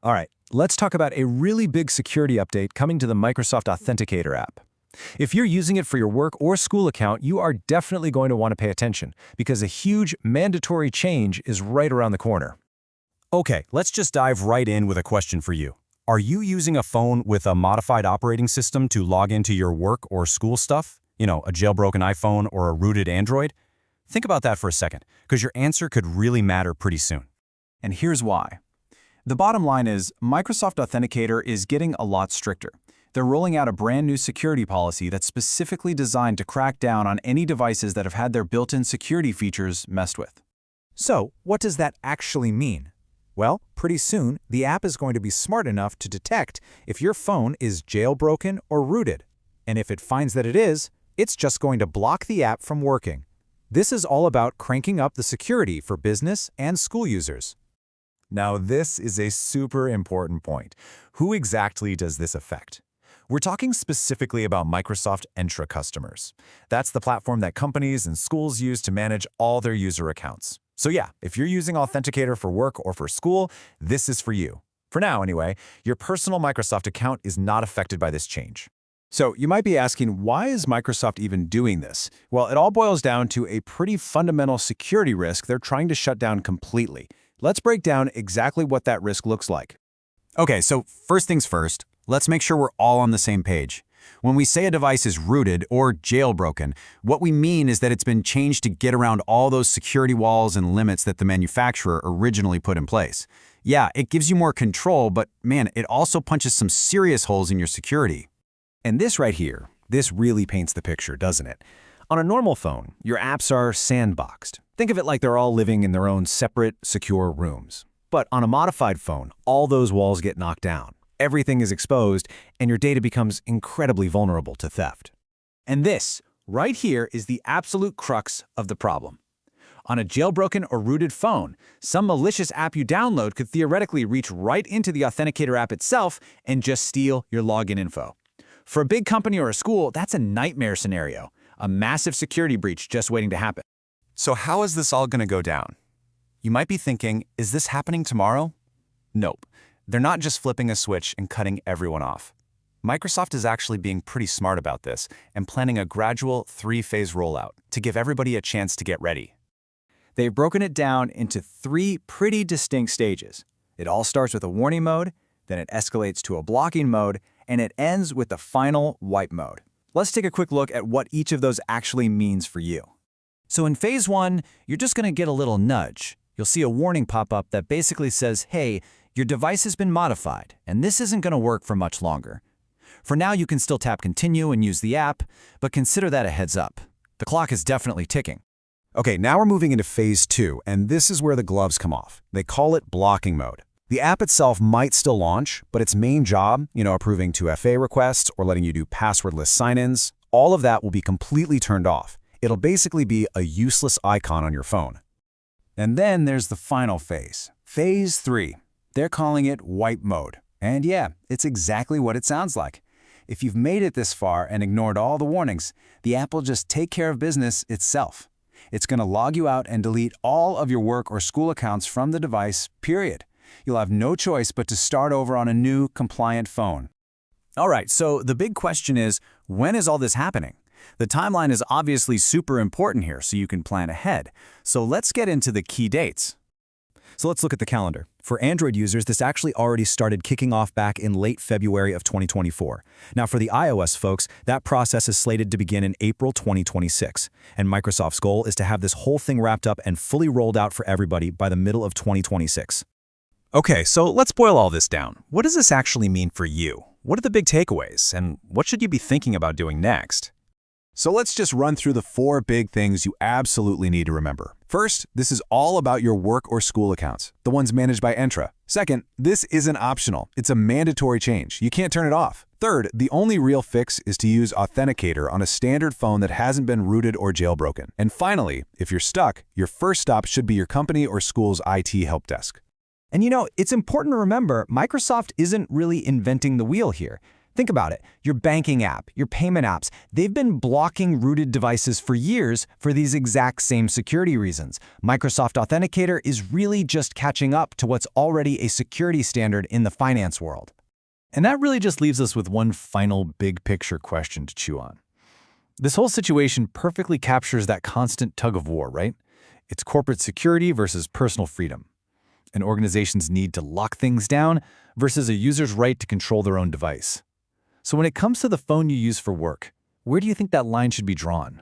All right, let's talk about a really big security update coming to the Microsoft Authenticator app. If you're using it for your work or school account, you are definitely going to want to pay attention because a huge mandatory change is right around the corner. Okay, let's just dive right in with a question for you. Are you using a phone with a modified operating system to log into your work or school stuff? You know, a jailbroken iPhone or a rooted Android? Think about that for a second, because your answer could really matter pretty soon. And here's why. The bottom line is Microsoft Authenticator is getting a lot stricter. They're rolling out a brand new security policy that's specifically designed to crack down on any devices that have had their built-in security features messed with. So, what does that actually mean? Well, pretty soon, the app is going to be smart enough to detect if your phone is jailbroken or rooted. And if it finds that it is, it's just going to block the app from working. This is all about cranking up the security for business and school users. Now, this is a super important point. Who exactly does this affect? We're talking specifically about Microsoft Entra customers. That's the platform that companies and schools use to manage all their user accounts. So yeah, if you're using Authenticator for work or for school, this is for you. For now, anyway, your personal Microsoft account is not affected by this change. So you might be asking, why is Microsoft even doing this? Well, it all boils down to a pretty fundamental security risk they're trying to shut down completely. Let's break down exactly what that risk looks like. Okay, so first things first, let's make sure we're all on the same page. When we say a device is rooted or jailbroken, what we mean is that it's been changed to get around all those security walls and limits that the manufacturer originally put in place. Yeah, it gives you more control, but man, it also punches some serious holes in your security. And this right here, this really paints the picture, doesn't it? On a normal phone, your apps are sandboxed. Think of it like they're all living in their own separate, secure rooms. But on a modified phone, all those walls get knocked down. Everything is exposed, and your data becomes incredibly vulnerable to theft. And this, right here, is the absolute crux of the problem. On a jailbroken or rooted phone, some malicious app you download could theoretically reach right into the Authenticator app itself and just steal your login info. For a big company or a school, that's a nightmare scenario, a massive security breach just waiting to happen. So how is this all going to go down? You might be thinking, is this happening tomorrow? Nope. They're not just flipping a switch and cutting everyone off. Microsoft is actually being pretty smart about this and planning a gradual 3-phase rollout to give everybody a chance to get ready. They've broken it down into 3 pretty distinct stages. It all starts with a warning mode, then it escalates to a blocking mode, and it ends with the final wipe mode. Let's take a quick look at what each of those actually means for you. So in phase 1, you're just going to get a little nudge. You'll see a warning pop up that basically says, hey, your device has been modified, and this isn't going to work for much longer. For now, you can still tap continue and use the app, but consider that a heads up. The clock is definitely ticking. Okay, now we're moving into phase 2, and this is where the gloves come off. They call it blocking mode. The app itself might still launch, but its main job, approving 2FA requests or letting you do passwordless sign-ins, all of that will be completely turned off. It'll basically be a useless icon on your phone. And then there's the final phase, phase 3. They're calling it wipe mode. And yeah, it's exactly what it sounds like. If you've made it this far and ignored all the warnings, the app will just take care of business itself. It's going to log you out and delete all of your work or school accounts from the device, period. You'll have no choice but to start over on a new, compliant phone. All right, so the big question is, when is all this happening? The timeline is obviously super important here, so you can plan ahead. So let's get into the key dates. So let's look at the calendar. For Android users, this actually already started kicking off back in late February of 2024. Now for the iOS folks, that process is slated to begin in April 2026. And Microsoft's goal is to have this whole thing wrapped up and fully rolled out for everybody by the middle of 2026. Okay, so let's boil all this down. What does this actually mean for you? What are the big takeaways? And what should you be thinking about doing next? So let's just run through the 4 big things you absolutely need to remember. First, this is all about your work or school accounts, the ones managed by Entra. Second, this isn't optional. It's a mandatory change. You can't turn it off. Third, the only real fix is to use Authenticator on a standard phone that hasn't been rooted or jailbroken. And finally, if you're stuck, your first stop should be your company or school's IT help desk. And it's important to remember, Microsoft isn't really inventing the wheel here. Think about it. Your banking app, your payment apps, they've been blocking rooted devices for years for these exact same security reasons. Microsoft Authenticator is really just catching up to what's already a security standard in the finance world. And that really just leaves us with one final big picture question to chew on. This whole situation perfectly captures that constant tug of war, right? It's corporate security versus personal freedom. An organization's need to lock things down versus a user's right to control their own device. So when it comes to the phone you use for work, where do you think that line should be drawn?